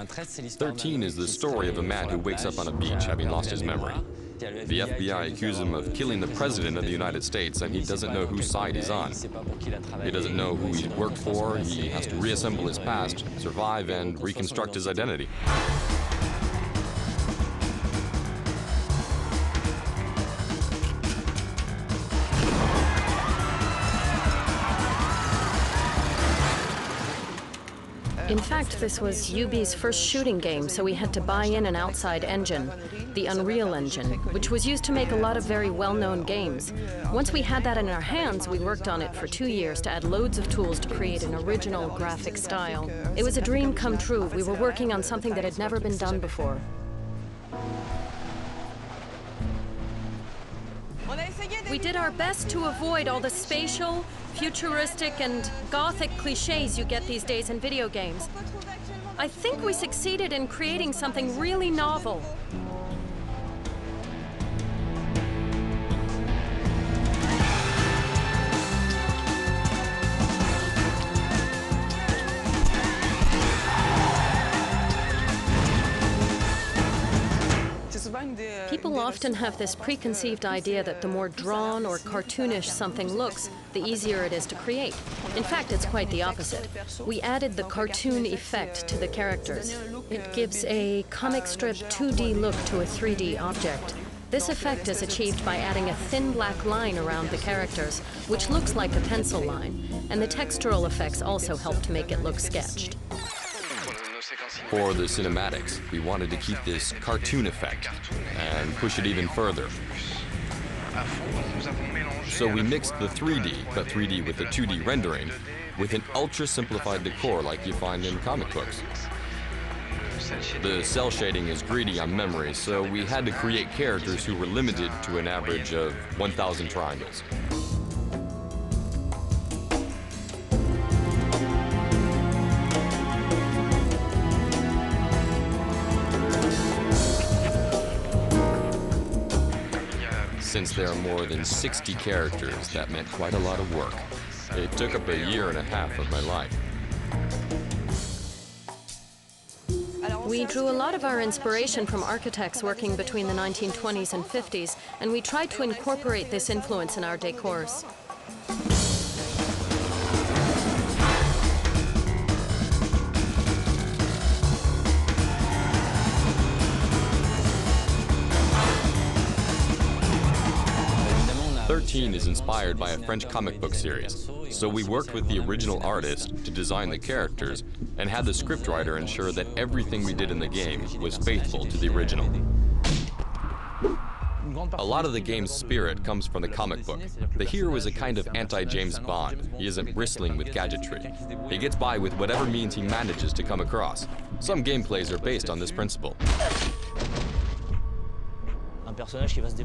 13 is the story of a man who wakes up on a beach having lost his memory. The FBI accuse him of killing the President of the United States, and he doesn't know whose side he's on. He doesn't know who he's worked for. He has to reassemble his past, survive, and reconstruct his identity. In fact, this was Ubi's first shooting game, so we had to buy in an outside engine, the Unreal Engine, which was used to make a lot of very well-known games. Once we had that in our hands, we worked on it for 2 years to add loads of tools to create an original graphic style. It was a dream come true. We were working on something that had never been done before. We did our best to avoid all the spatial, futuristic, and gothic cliches you get these days in video games. I think we succeeded in creating something really novel. People often have this preconceived idea that the more drawn or cartoonish something looks, the easier it is to create. In fact, it's quite the opposite. We added the cartoon effect to the characters. It gives a comic strip 2D look to a 3D object. This effect is achieved by adding a thin black line around the characters, which looks like a pencil line, and the textural effects also help to make it look sketched. For the cinematics, we wanted to keep this cartoon effect and push it even further. So we mixed the 3D, but 3D with the 2D rendering, with an ultra-simplified decor like you find in comic books. The cell shading is greedy on memory, so we had to create characters who were limited to an average of 1,000 triangles. Since there are more than 60 characters, that meant quite a lot of work. It took up 1.5 years of my life. We drew a lot of our inspiration from architects working between the 1920s and 50s, and we tried to incorporate this influence in our decors. Thirteen is inspired by a French comic book series, so we worked with the original artist to design the characters and had the scriptwriter ensure that everything we did in the game was faithful to the original. A lot of the game's spirit comes from the comic book. The hero is a kind of anti-James Bond. He isn't bristling with gadgetry. He gets by with whatever means he manages to come across. Some gameplays are based on this principle.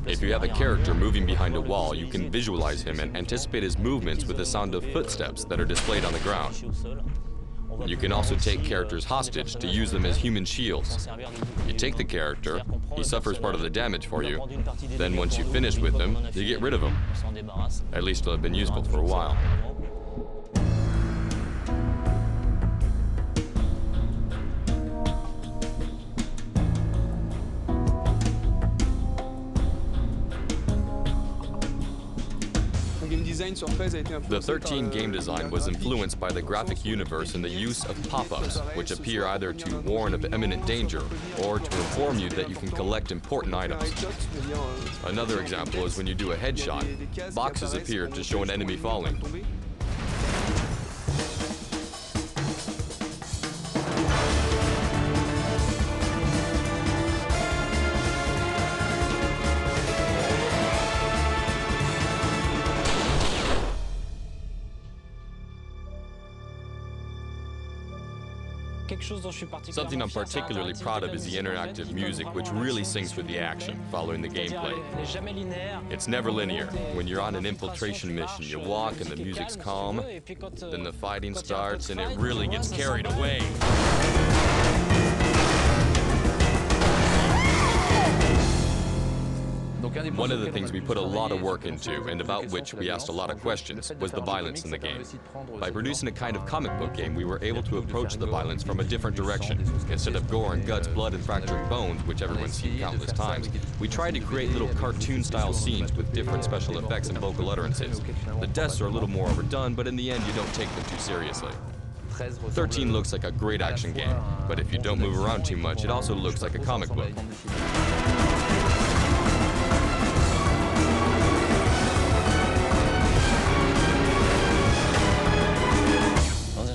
If you have a character moving behind a wall, you can visualize him and anticipate his movements with the sound of footsteps that are displayed on the ground. You can also take characters hostage to use them as human shields. You take the character, he suffers part of the damage for you, then once you finish with him, you get rid of him. At least it'll have been useful for a while. The 13 game design was influenced by the graphic universe and the use of pop-ups, which appear either to warn of imminent danger or to inform you that you can collect important items. Another example is when you do a headshot, boxes appear to show an enemy falling. Something I'm particularly proud of is the interactive music, which really syncs with the action following the gameplay. It's never linear. When you're on an infiltration mission, you walk and the music's calm, then the fighting starts and it really gets carried away. One of the things we put a lot of work into, and about which we asked a lot of questions, was the violence in the game. By producing a kind of comic book game, we were able to approach the violence from a different direction. Instead of gore and guts, blood and fractured bones, which everyone's seen countless times, we tried to create little cartoon-style scenes with different special effects and vocal utterances. The deaths are a little more overdone, but in the end, you don't take them too seriously. 13 looks like a great action game, but if you don't move around too much, it also looks like a comic book.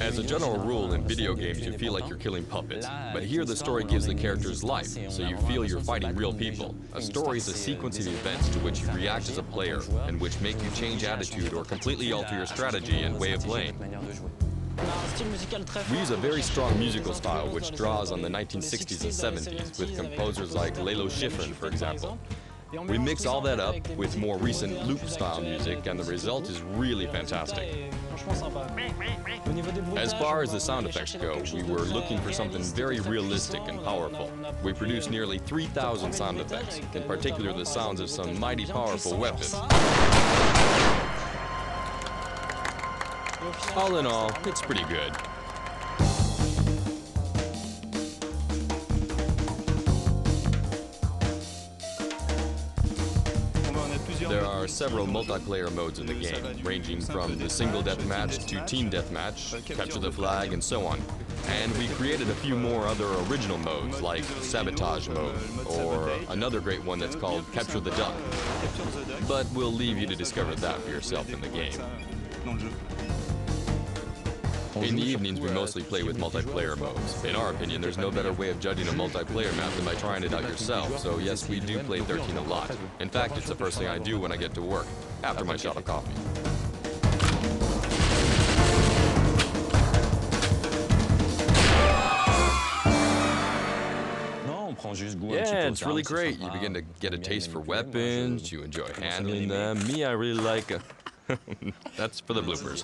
As a general rule, in video games, you feel like you're killing puppets. But here, the story gives the characters life, so you feel you're fighting real people. A story is a sequence of events to which you react as a player, and which make you change attitude or completely alter your strategy and way of playing. We use a very strong musical style which draws on the 1960s and 70s, with composers like Lalo Schifrin, for example. We mix all that up with more recent loop-style music, and the result is really fantastic. As far as the sound effects go, we were looking for something very realistic and powerful. We produced nearly 3,000 sound effects, in particular the sounds of some mighty powerful weapons. All in all, it's pretty good. There are several multiplayer modes in the game, ranging from the single deathmatch to team deathmatch, capture the flag, and so on. And we created a few more other original modes, like sabotage mode, or another great one that's called capture the duck. But we'll leave you to discover that for yourself in the game. In the evenings, we mostly play with multiplayer modes. In our opinion, there's no better way of judging a multiplayer map than by trying it out yourself, so yes, we do play 13 a lot. In fact, it's the first thing I do when I get to work, after my shot of coffee. Yeah, it's really great. You begin to get a taste for weapons, you enjoy handling them. Me, I really like... That's for the bloopers.